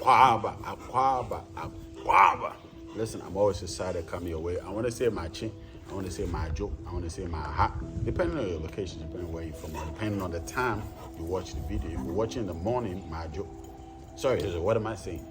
Aquaba. Listen, I'm always excited to come your way. I want to say my chin, I want to say my joke, I want to say my hat. Depending on your location, depending on where you're from, or depending on the time you watch the video. If you're watching in the morning, my joke. Sorry, what am I saying?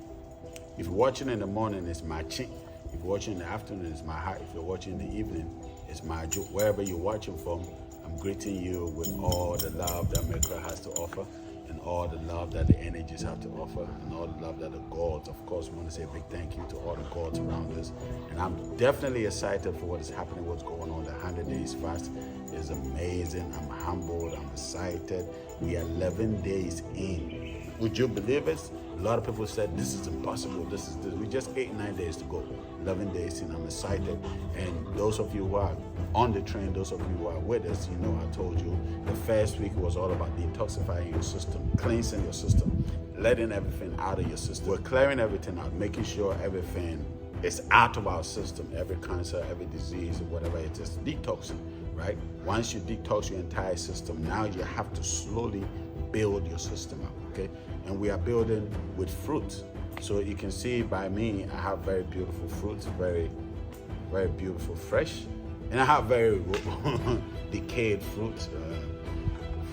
If you're watching in the morning, it's my chin. If you're watching in the afternoon, it's my hat. If you're watching in the evening, it's my joke. Wherever you're watching from, I'm greeting you with all the love that America has to offer, and all the love that the energies have to offer, and all the love that the gods, of course. We want to say a big thank you to all the gods around us. And I'm definitely excited for what is happening, what's going on. The 100 days fast is amazing. I'm humbled. I'm excited. We are 11 days in. Would you believe it? A lot of people said this is impossible. This. We just 8-9 days to go. 11 days in. I'm excited. And those of you who are on the train, those of you who are with us, you know I told you the first week was all about detoxifying your system, cleansing your system, letting everything out of your system. We're clearing everything out, making sure everything is out of our system. Every cancer, every disease, whatever it is, detoxing, right? Once you detox your entire system, now you have to slowly build your system up, okay? And we are building with fruit. So you can see by me, I have very beautiful fruits, very, very beautiful, fresh. And I have very decayed fruits,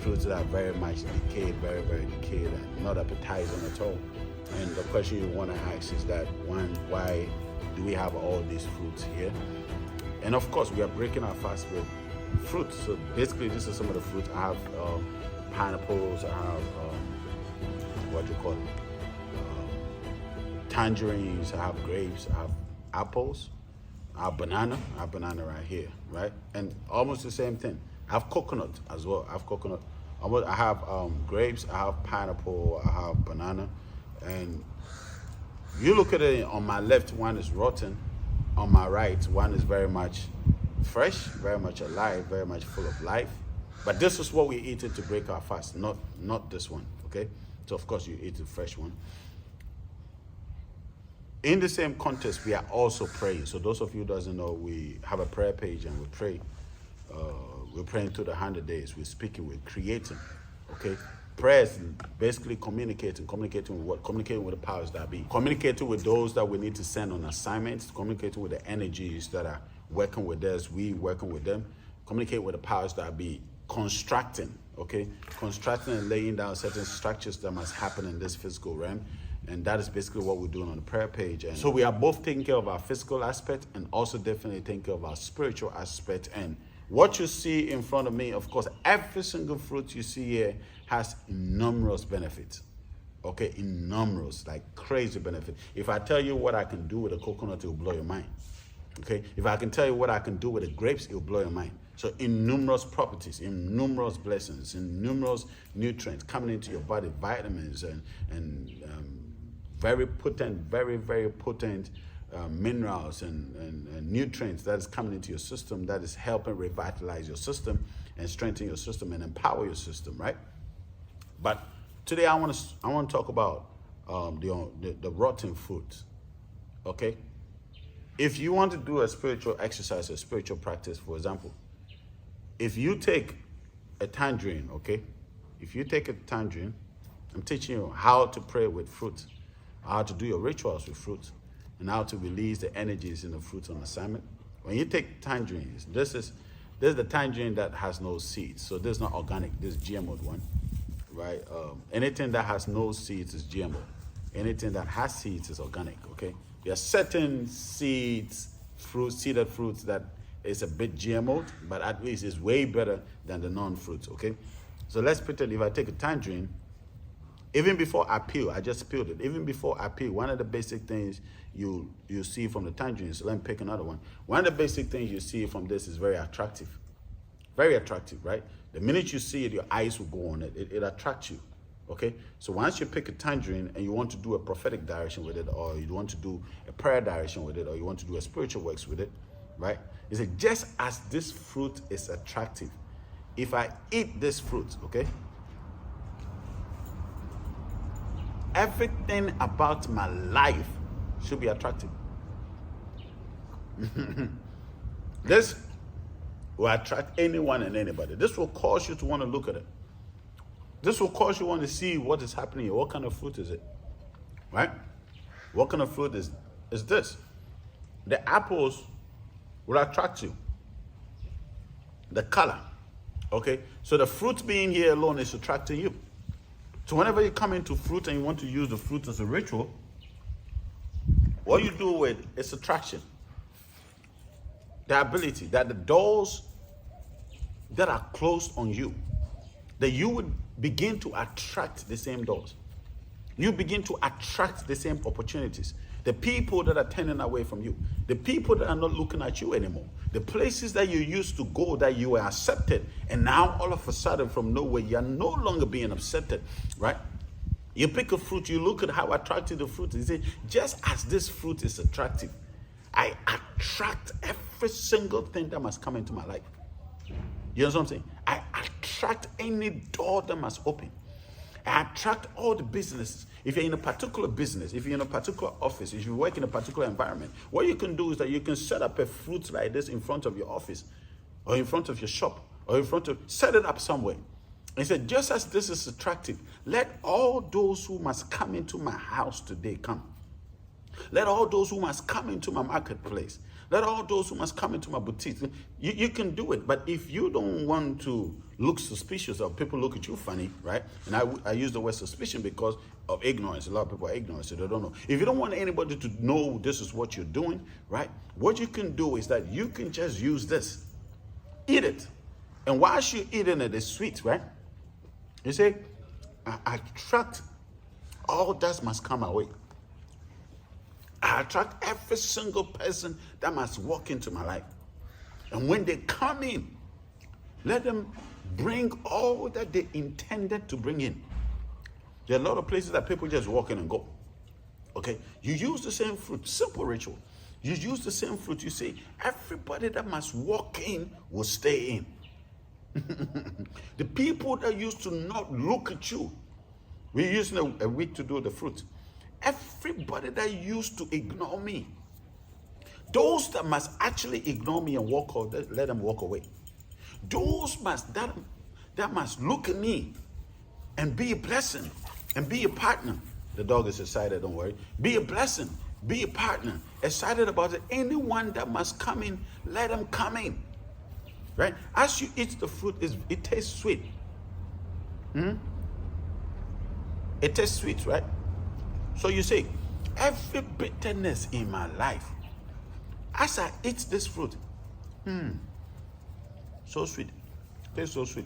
fruits that are very much decayed, very, very decayed, and not appetizing at all. And the question you want to ask is that, one, why do we have all these fruits here? And of course, we are breaking our fast with fruits. So basically, this is some of the fruits. I have pineapples, I have, tangerines, I have grapes, I have apples, I have banana right here, right? And almost the same thing. I have coconut as well. I have coconut. I have grapes, I have pineapple, I have banana. And you look at it, on my left, one is rotten. On my right, one is very much fresh, very much alive, very much full of life. But this is what we eat it to break our fast, not this one, okay? So of course you eat the fresh one. In the same context, we are also praying. So those of you who doesn't know, we have a prayer page and we pray. We're praying through the 100 days. We're speaking, we're creating, okay? Prayer is basically communicating with what? Communicating with the powers that be. Communicating with those that we need to send on assignments. Communicating with the energies that are working with us, we working with them. Communicate with the powers that be. Constructing, okay? Constructing and laying down certain structures that must happen in this physical realm. And that is basically what we're doing on the prayer page. And so we are both taking care of our physical aspect and also definitely taking care of our spiritual aspect. And what you see in front of me, of course, every single fruit you see here has numerous benefits. Okay, numerous, like crazy benefits. If I tell you what I can do with a coconut, it will blow your mind. Okay, if I can tell you what I can do with the grapes, it will blow your mind. So in numerous properties, in numerous blessings, in numerous nutrients coming into your body, vitamins and very potent, very, very potent minerals and nutrients that is coming into your system that is helping revitalize your system and strengthen your system and empower your system, right? But today I want to talk about the rotten fruit, okay? If you want to do a spiritual exercise, a spiritual practice, for example, if you take a tangerine, okay? If you take a tangerine, I'm teaching you how to pray with fruit, how to do your rituals with fruit, and how to release the energies in the fruit on assignment. When you take tangerines, this is the tangerine that has no seeds. So this is not organic, this is GMO one, right? Anything that has no seeds is GMO. Anything that has seeds is organic, okay? There are certain seeds, seeded fruits that is a bit GMO, but at least it's way better than the non-fruits, okay? So let's pretend if I take a tangerine, even before I peel, I just peeled it. Even before I peel, one of the basic things you see from the tangerine, so let me pick another one. One of the basic things you see from this is very attractive. Very attractive, right? The minute you see it, your eyes will go on it. It attracts you, okay? So once you pick a tangerine and you want to do a prophetic direction with it, or you want to do a prayer direction with it, or you want to do a spiritual works with it, right? Is it just as this fruit is attractive? If I eat this fruit, okay? Everything about my life should be attractive. This will attract anyone and anybody. This will cause you to want to look at it. This will cause you to want to see what is happening here. What kind of fruit is it? right? What kind of fruit is this? The apples will attract you. The color, okay? So the fruit being here alone is attracting you. So whenever you come into fruit and you want to use the fruit as a ritual, what you do with is attraction. The ability that the doors that are closed on you, that you would begin to attract the same doors. You begin to attract the same opportunities. The people that are turning away from you, the people that are not looking at you anymore, the places that you used to go that you were accepted, and now all of a sudden from nowhere you are no longer being accepted, right? You pick a fruit, you look at how attractive the fruit is. You say, just as this fruit is attractive, I attract every single thing that must come into my life. You know what I'm saying? I attract any door that must open. I attract all the businesses. If you're in a particular business, if you're in a particular office, if you work in a particular environment, what you can do is that you can set up a fruit like this in front of your office, or in front of your shop, or in front of, set it up somewhere. And he said, just as this is attractive, let all those who must come into my house today come. Let all those who must come into my marketplace, let all those who must come into my boutique. You can do it, but if you don't want to look suspicious or people look at you funny, right? And I use the word suspicion because of ignorance. A lot of people are ignorant, so they don't know. If you don't want anybody to know this is what you're doing, right? What you can do is that you can just use this. Eat it. And whilst you're eating it, it's sweet, right? You say, I attract all that must come away. I attract every single person that must walk into my life. And when they come in, let them bring all that they intended to bring in. There are a lot of places that people just walk in and go. Okay? You use the same fruit, simple ritual. You use the same fruit, you say, everybody that must walk in will stay in. The people that used to not look at you, we're using a week to do the fruit. Everybody that used to ignore me, those that must actually ignore me and walk out, let them walk away. Those that must look at me and be a blessing and be a partner. The dog is excited, don't worry. Be a blessing, be a partner, excited about it. Anyone that must come in, let them come in. Right? As you eat the fruit, it tastes sweet. It tastes sweet, right? So you say, every bitterness in my life, as I eat this fruit, so sweet, tastes so sweet.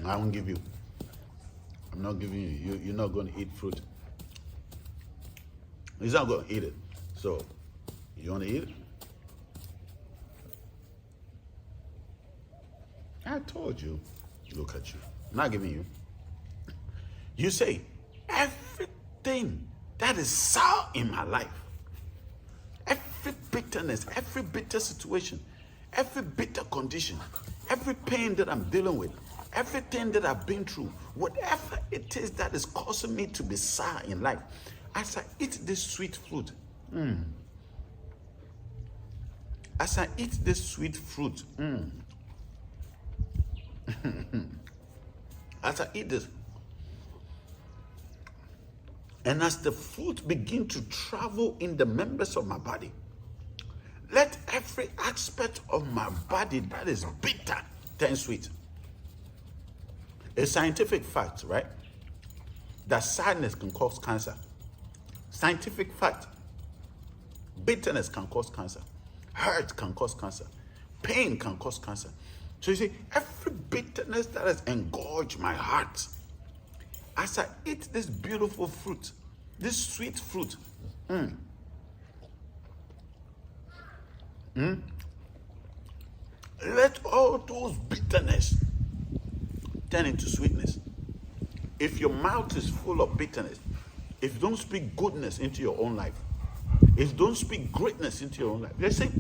I won't give you. I'm not giving you. You're not going to eat fruit. He's not going to eat it. So, you want to eat it? I told you. Look at you. I'm not giving you. You say, everything that is sour in my life, every bitterness, every bitter situation, every bitter condition, every pain that I'm dealing with, everything that I've been through, whatever it is that is causing me to be sour in life, as I eat this sweet fruit, as I eat this sweet fruit, as I eat this, and as the fruit begin to travel in the members of my body, let every aspect of my body that is bitter turn sweet. A scientific fact, right? That sadness can cause cancer. Scientific fact. Bitterness can cause cancer. Hurt can cause cancer. Pain can cause cancer. So you see, every bitterness that has engorged my heart, as I eat this beautiful fruit, this sweet fruit, let all those bitterness turn into sweetness. If your mouth is full of bitterness, if you don't speak goodness into your own life, if you don't speak greatness into your own life, let's say,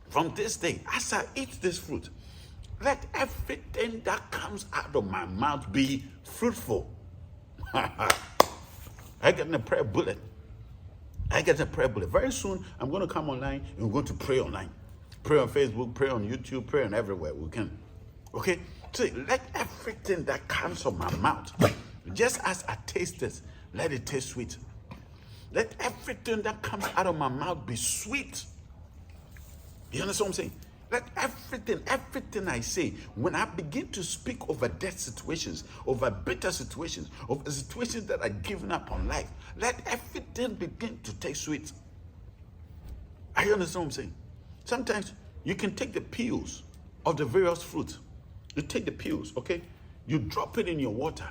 from this day, as I eat this fruit, let everything that comes out of my mouth be fruitful. I get a prayer bullet. Very soon, I'm going to come online and we're going to pray online. Pray on Facebook, pray on YouTube, pray on everywhere we can. Okay? So let everything that comes from my mouth, just as I taste this, let it taste sweet. Let everything that comes out of my mouth be sweet. You understand what I'm saying? Let everything I say, when I begin to speak over death situations, over bitter situations, over situations that are given up on life, let everything begin to taste sweet. I understand what I'm saying? Sometimes you can take the peels of the various fruits. You take the peels, okay? You drop it in your water.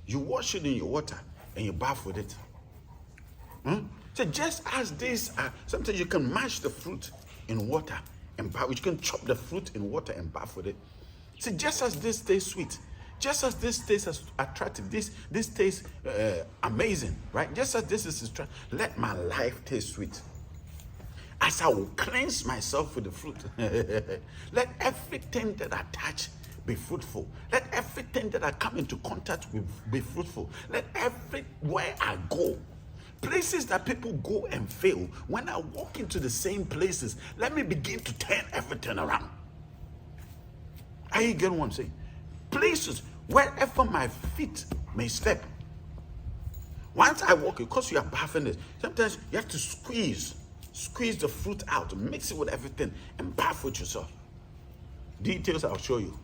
You wash it in your water and you bath with it. So just as these are, sometimes you can mash the fruit in water and bath. You can chop the fruit in water and bath with it. See, just as this tastes sweet, just as this tastes attractive, this tastes amazing, right? Just as this is attractive, let my life taste sweet. As I will cleanse myself with the fruit, let everything that I touch be fruitful. Let everything that I come into contact with be fruitful. Let everywhere I go, places that people go and fail, when I walk into the same places, let me begin to turn everything around. Are you getting what I'm saying? Places wherever my feet may step. Once I walk, because you are bathing it, sometimes you have to squeeze the fruit out, mix it with everything, and bath with yourself. Details I'll show you.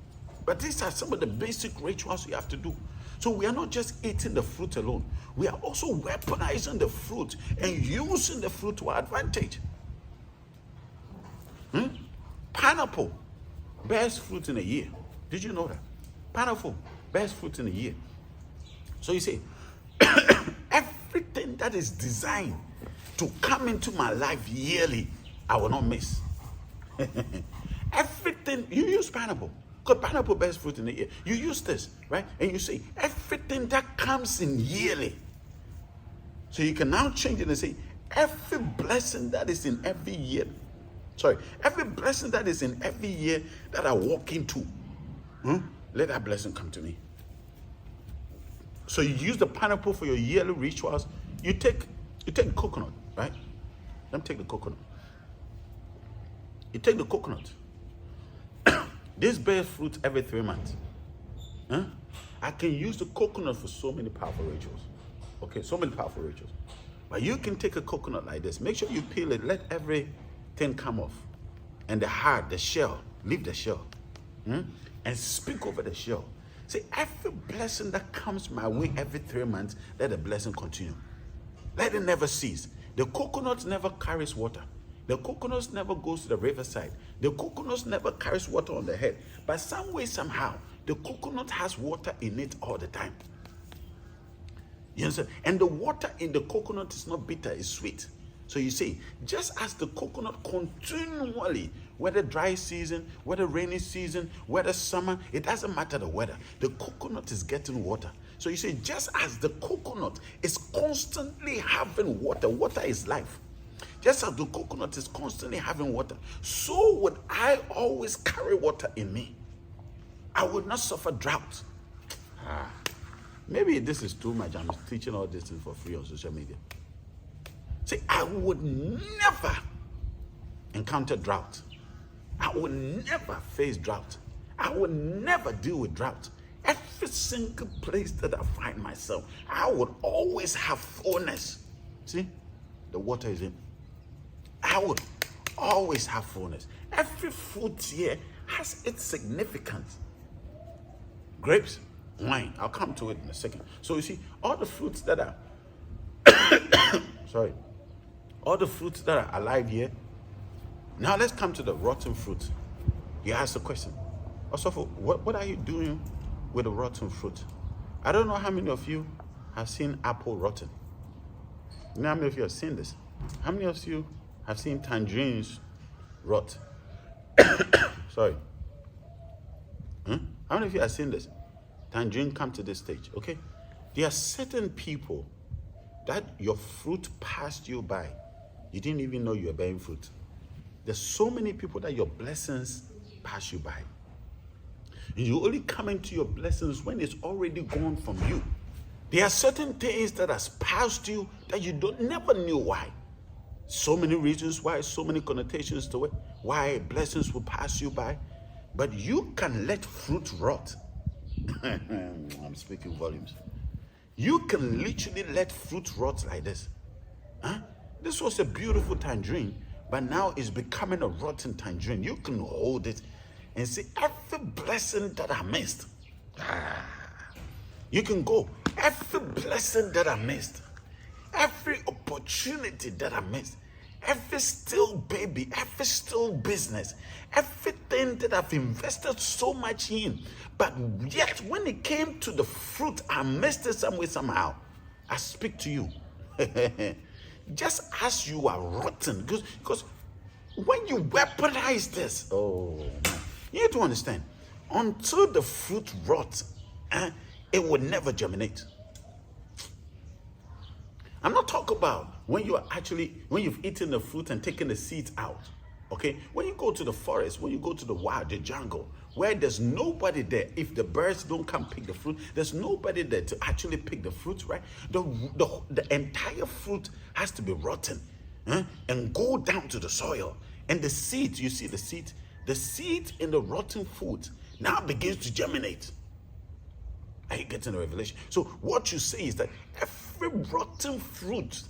But these are some of the basic rituals you have to do. So we are not just eating the fruit alone. We are also weaponizing the fruit and using the fruit to our advantage. Pineapple bears fruit in a year. Did you know that? Pineapple bears fruit in a year. So you see, everything that is designed to come into my life yearly, I will not miss. Everything, you use pineapple. Because pineapple bears fruit in a year. You use this, right? And you say, everything that comes in yearly. So you can now change it and say, every blessing that is in every year. Every blessing that is in every year that I walk into, let that blessing come to me. So you use the pineapple for your yearly rituals. You take coconut, right? Let me take the coconut. You take the coconut. This bears fruit every 3 months. I can use the coconut for so many powerful rituals. Okay, so many powerful rituals. But you can take a coconut like this. Make sure you peel it. Let everything come off. And the heart, the shell, leave the shell. And speak over the shell. Say, every blessing that comes my way every 3 months, let the blessing continue. Let it never cease. The coconut never carries water. The coconut never goes to the riverside. The coconut never carries water on the head. But some way, somehow, the coconut has water in it all the time. You understand? And the water in the coconut is not bitter, it's sweet. So you see, just as the coconut continually, whether dry season, whether rainy season, whether summer, it doesn't matter the weather. The coconut is getting water. So you see, just as the coconut is constantly having water, water is life. Just as the coconut is constantly having water, so would I always carry water in me. I would not suffer drought. Maybe this is too much. I'm teaching all this thing for free on social media. See, I would never encounter drought. I would never face drought. I would never deal with drought. Every single place that I find myself, I would always have fullness. See, the water is in. I would always have fullness. Every fruit here has its significance. Grapes, wine. I'll come to it in a second. So you see, all the fruits that are all the fruits that are alive here. Now let's come to the rotten fruit. You ask the question, also, what are you doing with the rotten fruit? I don't know how many of you have seen apple rotten. You know how many of you have seen this? How many of you have seen tangerines rot? Sorry. How many of you have seen this? Tangerine come to this stage, okay? There are certain people that your fruit passed you by. You didn't even know you were bearing fruit. There's so many people that your blessings pass you by. And you only come into your blessings when it's already gone from you. There are certain things that has passed you that you never knew why. So many reasons why, so many connotations to it, why blessings will pass you by. But you can let fruit rot. I'm speaking volumes. You can literally let fruit rot like this. Huh? This was a beautiful tangerine, but now it's becoming a rotten tangerine. You can hold it and see every blessing that I missed. You can go, every blessing that I missed, every opportunity that I missed, every still baby, every still business, everything that I've invested so much in, but yet when it came to the fruit, I missed it some way, somehow. I speak to you. Just as you are rotten, because when you weaponize this, oh man, you need to understand, until the fruit rots, it will never germinate. I'm not talking about when you've eaten the fruit and taken the seeds out. Okay, when you go to the forest, when you go to the wild, the jungle, where there's nobody there, if the birds don't come pick the fruit, there's nobody there to actually pick the fruit, right? The entire fruit has to be rotten, and go down to the soil. And the seed, you see the seed in the rotten fruit now begins to germinate. Are you getting the revelation? So what you say is that every rotten fruit,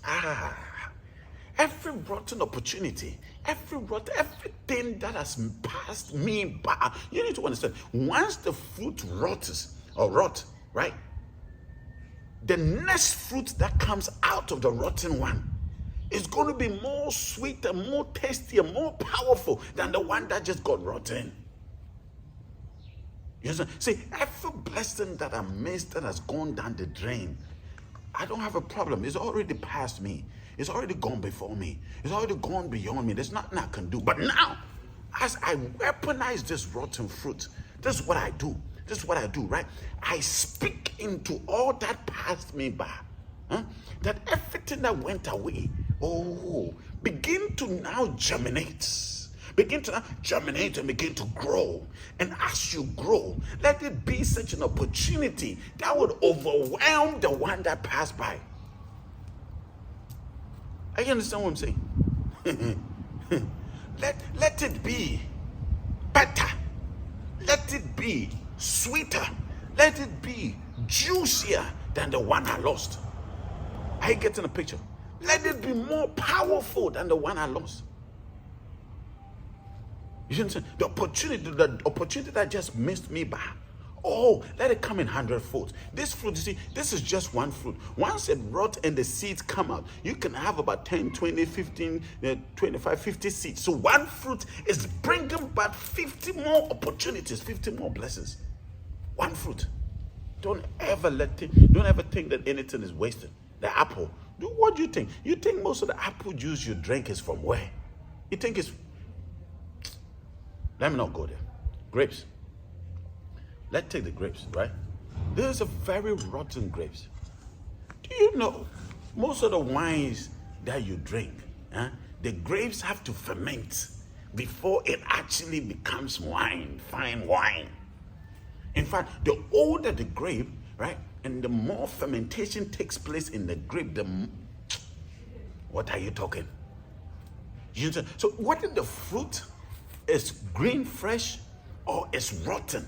every rotten opportunity, everything that has passed me by, you need to understand, once the fruit rots, right? The next fruit that comes out of the rotten one is going to be more sweet and more tasty and more powerful than the one that just got rotten. You understand? See, every blessing that I missed that has gone down the drain, I don't have a problem. It's already past me. It's already gone before me. It's already gone beyond me. There's nothing I can do. But now, as I weaponize this rotten fruit, this is what I do. This is what I do, right? I speak into all that passed me by. That everything that went away, begin to now germinate. Begin to germinate and begin to grow. And as you grow, let it be such an opportunity that would overwhelm the one that passed by. Are you understand what I'm saying? let it be better. Let it be sweeter. Let it be juicier than the one I lost. Are you getting a picture? Let it be more powerful than the one I lost. You understand? The opportunity that just missed me by. Let it come in 100-fold. This fruit, you see, this is just one fruit. Once it rot and the seeds come out, you can have about 10, 20, 15, 25, 50 seeds. So one fruit is bringing back 50 more opportunities, 50 more blessings. One fruit. Don't ever think that anything is wasted. The apple. What do you think? You think most of the apple juice you drink is from where? You think it's... Let me not go there. Grapes. Let's take the grapes, right? There's a very rotten grapes. Do you know most of the wines that you drink, the grapes have to ferment before it actually becomes wine, fine wine. In fact, the older the grape, right, and the more fermentation takes place in the grape, what are you talking? So what if the fruit is green, fresh, or is rotten?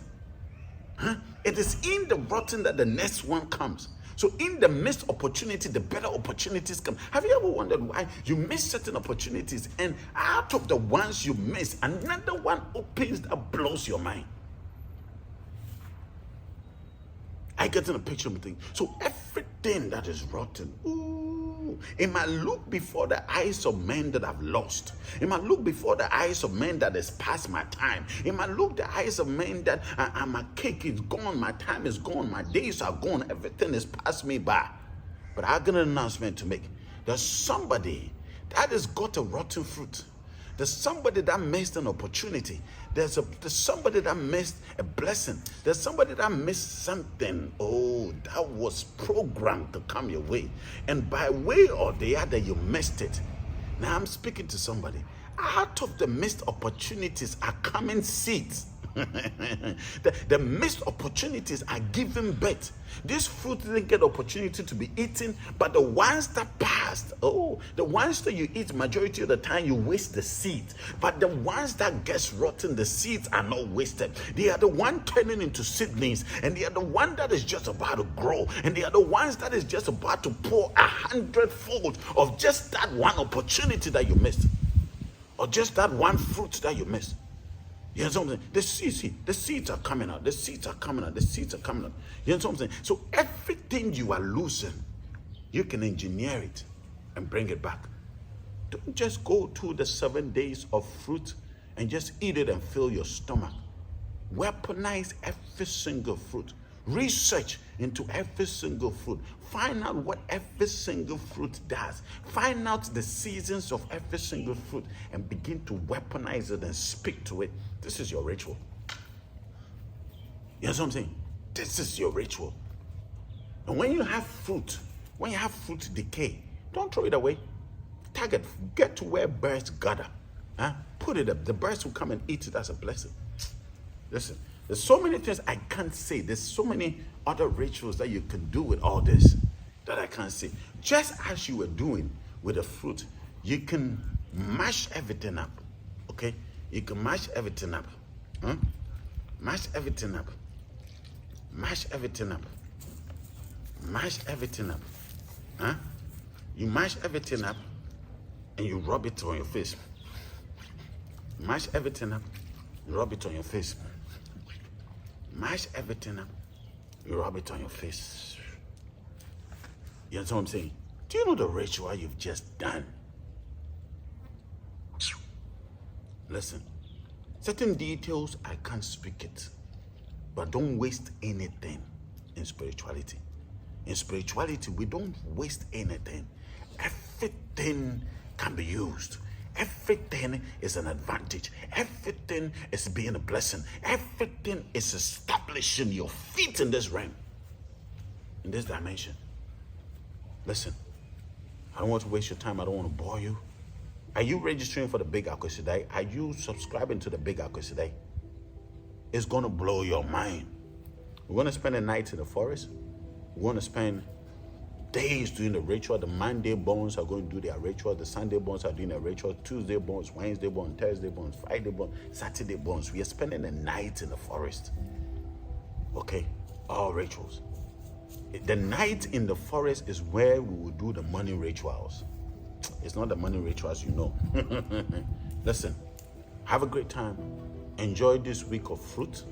It is in the rotten that the next one comes. So in the missed opportunity, the better opportunities come. Have you ever wondered why you miss certain opportunities, and out of the ones you miss, another one opens that blows your mind? I get in a picture of the thing. So everything that is rotten, it might look before the eyes of men that I've lost. It might look before the eyes of men that is past my time. It might look the eyes of men that my cake is gone, my time is gone, my days are gone, everything is past me by. But I got an announcement to make. There's somebody that has got a rotten fruit. There's somebody that missed an opportunity. There's somebody that missed a blessing. There's somebody that missed something. That was programmed to come your way. And by way or the other, you missed it. Now I'm speaking to somebody. Out of the missed opportunities are coming seeds. The missed opportunities are giving birth. This fruit didn't get opportunity to be eaten, but the ones that passed, the ones that you eat, majority of the time you waste the seed. But the ones that gets rotten, the seeds are not wasted. They are the one turning into seedlings, and they are the one that is just about to grow, and they are the ones that is just about to pour 100-fold of just that one opportunity that you missed, or just that one fruit that you missed. You know what I'm saying? The seeds are coming out. The seeds are coming out. The seeds are coming out. You know what I'm saying? So everything you are losing, you can engineer it and bring it back. Don't just go to the 7 days of fruit and just eat it and fill your stomach. Weaponize every single fruit. Research into every single fruit. Find out what every single fruit does. Find out the seasons of every single fruit and begin to weaponize it and speak to it. This is your ritual. You know what I'm saying? This is your ritual. And when you have fruit decay, don't throw it away. Target, get to where birds gather. Put it up. The birds will come and eat it as a blessing. Listen, there's so many things I can't say. There's so many other rituals that you can do with all this that I can't say. Just as you were doing with the fruit, you can mash everything up. Okay? You can mash everything up. Mash everything up. Mash everything up. Mash everything up. You mash everything up and you rub it on your face. Mash everything up, you rub it on your face. Mash everything up, you rub it on your face. You know what I'm saying? Do you know the ritual you've just done? Listen, certain details, I can't speak it. But don't waste anything in spirituality. In spirituality, we don't waste anything. Everything can be used. Everything is an advantage. Everything is being a blessing. Everything is establishing your feet in this realm, in this dimension. Listen, I don't want to waste your time. I don't want to bore you. Are you registering for the Big Akwesidae? Are you subscribing to the Big Akwesidae? It's going to blow your mind. We're going to spend a night in the forest. We're going to spend days doing the ritual. The Monday bones are going to do their ritual. The Sunday bones are doing their ritual. Tuesday bones, Wednesday bones, Thursday bones, Friday bones, Saturday bones. We are spending a night in the forest. Okay? All rituals. The night in the forest is where we will do the money rituals. It's not the money rituals, you know. Listen, have a great time. Enjoy this week of fruit.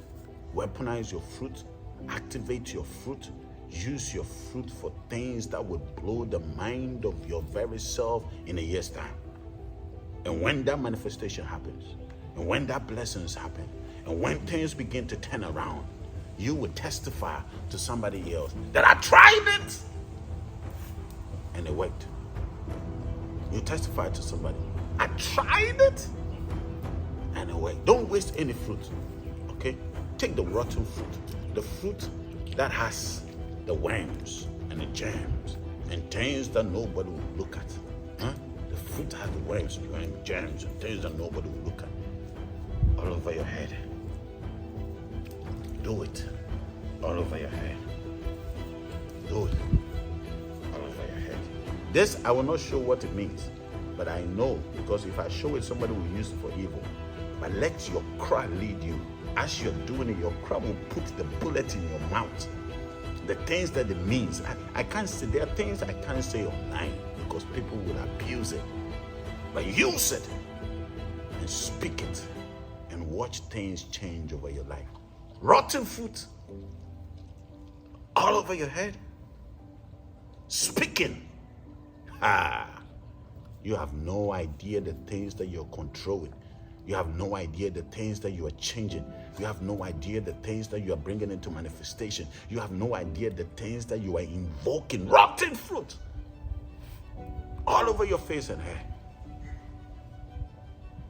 Weaponize your fruit. Activate your fruit. Use your fruit for things that would blow the mind of your very self in a year's time. And when that manifestation happens, and when that blessings happen, and when things begin to turn around, you will testify to somebody else that I tried it and it worked. You testify to somebody, I tried it and it worked. Don't waste any fruit. Okay? Take the rotten fruit, the fruit that has the worms and the germs and things that nobody will look at. The fruit has the worms and germs and things that nobody will look at. All over your head. Do it. All over your head. Do it. All over your head. This, I will not show what it means, but I know, because if I show it, somebody will use it for evil. But let your cry lead you. As you're doing it, your cry will put the bullet in your mouth. The things that it means, I can't say. There are things I can't say online because people will abuse it. But use it and speak it and watch things change over your life. Rotten fruit all over your head. Speaking. You have no idea the things that you're controlling. You have no idea the things that you are changing. You have no idea the things that you are bringing into manifestation. You have no idea the things that you are invoking. Rotten fruit all over your face and hair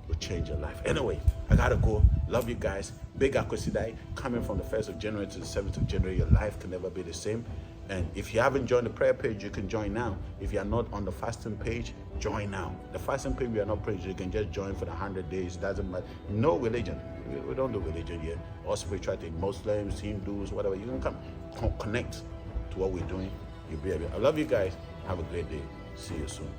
will change your life. Anyway, I gotta go. Love you guys. Big Akwesidae coming from the 1st of January to the 7th of January. Your life can never be the same. And if you haven't joined the prayer page, you can join now. If you are not on the fasting page, join now. The fasting page, we are not praying. You can just join for the 100 days. It doesn't matter. No religion. We don't do religion here. Or spirituality, Muslims, Hindus, whatever. You can come connect to what we're doing. You'll be able. I love you guys. Have a great day. See you soon.